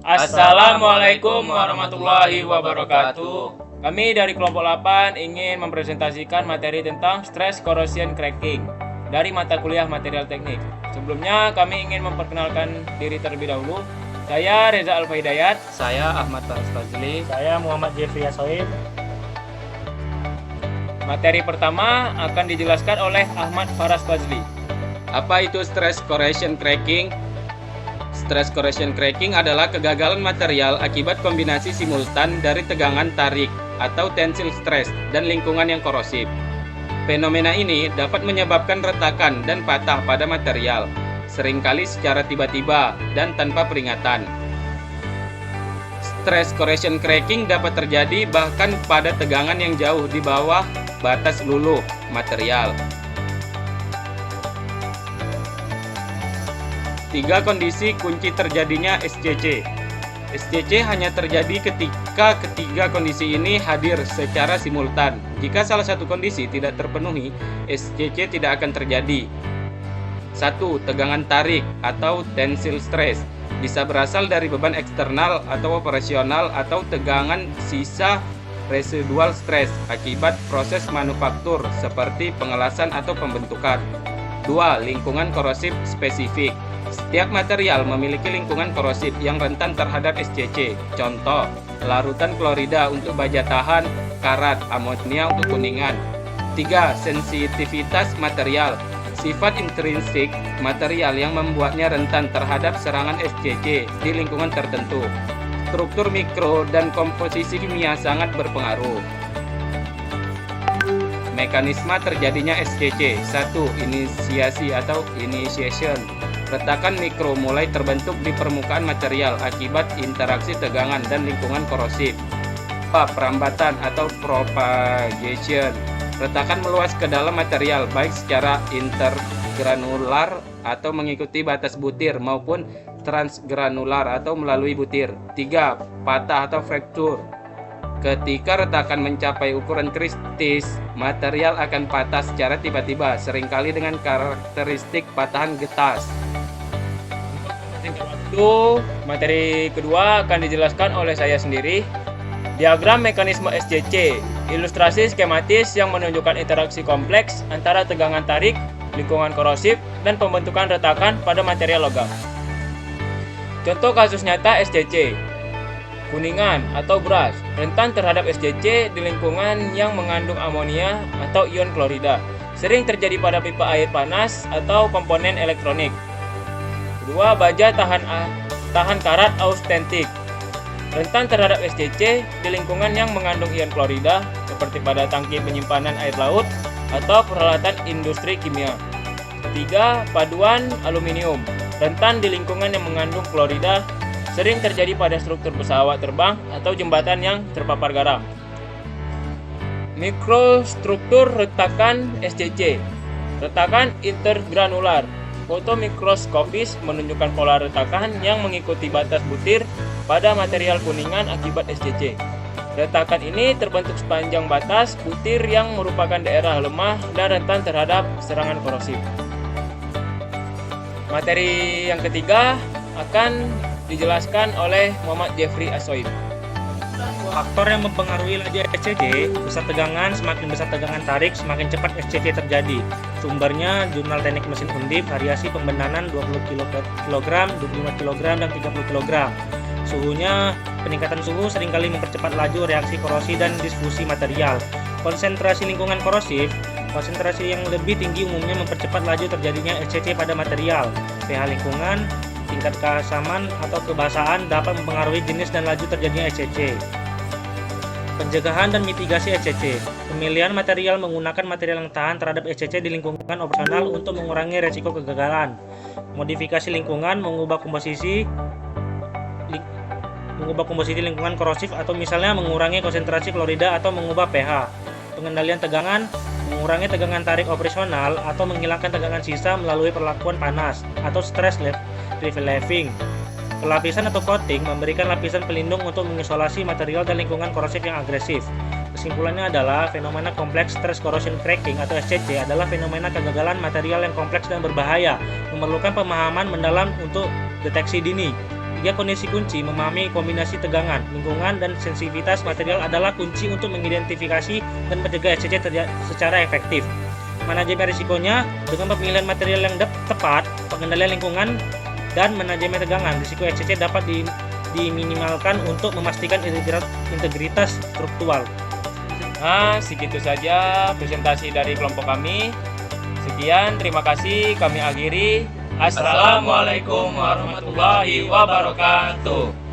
Assalamualaikum warahmatullahi wabarakatuh. Kami dari kelompok 8 ingin mempresentasikan materi tentang stress corrosion cracking dari mata kuliah material teknik. Sebelumnya kami ingin memperkenalkan diri terlebih dahulu. Saya Reza Alfa-Hidayat. Saya Ahmad Faras Fazli. Saya Muhammad Jeffrey Asoib. Materi pertama akan dijelaskan oleh Ahmad Faras Fazli. Apa itu stress corrosion cracking? Stress corrosion cracking adalah kegagalan material akibat kombinasi simultan dari tegangan tarik atau tensile stress dan lingkungan yang korosif. Fenomena ini dapat menyebabkan retakan dan patah pada material, seringkali secara tiba-tiba dan tanpa peringatan. Stress corrosion cracking dapat terjadi bahkan pada tegangan yang jauh di bawah batas luluh material. 3 kondisi kunci terjadinya SCC. SCC hanya terjadi ketika ketiga kondisi ini hadir secara simultan. Jika salah satu kondisi tidak terpenuhi, SCC tidak akan terjadi. 1. Tegangan tarik atau tensile stress bisa berasal dari beban eksternal atau operasional atau tegangan sisa residual stress akibat proses manufaktur seperti pengelasan atau pembentukan. 2. Lingkungan korosif spesifik. Setiap material memiliki lingkungan korosif yang rentan terhadap SCC. Contoh, larutan klorida untuk baja tahan, karat, amonia untuk kuningan. 3. Sensitivitas material. Sifat intrinsik material yang membuatnya rentan terhadap serangan SCC di lingkungan tertentu. Struktur mikro dan komposisi kimia sangat berpengaruh. Mekanisme terjadinya SCC. 1. Inisiasi atau initiation. Retakan mikro mulai terbentuk di permukaan material akibat interaksi tegangan dan lingkungan korosif. 2. Perambatan atau propagation. Retakan meluas ke dalam material baik secara intergranular atau mengikuti batas butir maupun transgranular atau melalui butir. 3. Patah atau fracture. Ketika retakan mencapai ukuran kritis, material akan patah secara tiba-tiba, seringkali dengan karakteristik patahan getas. Itu materi kedua akan dijelaskan oleh saya sendiri. Diagram mekanisme SCC, ilustrasi skematis yang menunjukkan interaksi kompleks antara tegangan tarik, lingkungan korosif, dan pembentukan retakan pada material logam. Contoh kasus nyata SCC. Kuningan atau beras rentan terhadap SCC di lingkungan yang mengandung amonia atau ion klorida. Sering terjadi pada pipa air panas atau komponen elektronik. 2. Baja tahan karat austentik. Rentan terhadap SCC di lingkungan yang mengandung ion klorida seperti pada tangki penyimpanan air laut atau peralatan industri kimia. 3. Paduan aluminium. Rentan di lingkungan yang mengandung klorida, sering terjadi pada struktur pesawat terbang atau jembatan yang terpapar garam. Mikrostruktur retakan SCC. Retakan intergranular. Foto mikroskopis menunjukkan pola retakan yang mengikuti batas butir pada material kuningan akibat SCC. Retakan ini terbentuk sepanjang batas butir yang merupakan daerah lemah dan rentan terhadap serangan korosif. Materi yang ketiga akan dijelaskan oleh Muhammad Jeffrey Asoib. Faktor yang mempengaruhi laju SCC, besar tegangan, semakin besar tegangan tarik, semakin cepat SCC terjadi. Sumbernya Jurnal Teknik Mesin Undip, variasi pembendanan 20 kg, 25 kg, dan 30 kg. Suhunya, peningkatan suhu seringkali mempercepat laju reaksi korosi dan disfusi material. Konsentrasi lingkungan korosif, konsentrasi yang lebih tinggi umumnya mempercepat laju terjadinya SCC pada material. pH lingkungan, tingkat keasaman atau kebasaan dapat mempengaruhi jenis dan laju terjadinya SCC. Pencegahan dan mitigasi SCC. Pemilihan material menggunakan material yang tahan terhadap SCC di lingkungan operasional untuk mengurangi resiko kegagalan. Modifikasi lingkungan, mengubah komposisi lingkungan korosif atau misalnya mengurangi konsentrasi klorida atau mengubah pH. Pengendalian tegangan, mengurangi tegangan tarik operasional atau menghilangkan tegangan sisa melalui perlakuan panas atau stress relieving. Pelapisan atau coating memberikan lapisan pelindung untuk mengisolasi material dan lingkungan korosif yang agresif. Kesimpulannya adalah fenomena kompleks stress corrosion cracking atau SCC adalah fenomena kegagalan material yang kompleks dan berbahaya, memerlukan pemahaman mendalam untuk deteksi dini. Tiga kondisi kunci memahami kombinasi tegangan, lingkungan, dan sensitivitas material adalah kunci untuk mengidentifikasi dan mencegah SCC secara efektif. Manajemen risikonya dengan pemilihan material yang tepat, pengendalian lingkungan, dan manajemen tegangan, risiko SCC dapat diminimalkan untuk memastikan integritas struktural. Nah, segitu saja presentasi dari kelompok kami. Sekian, terima kasih, kami akhiri. Assalamualaikum warahmatullahi wabarakatuh.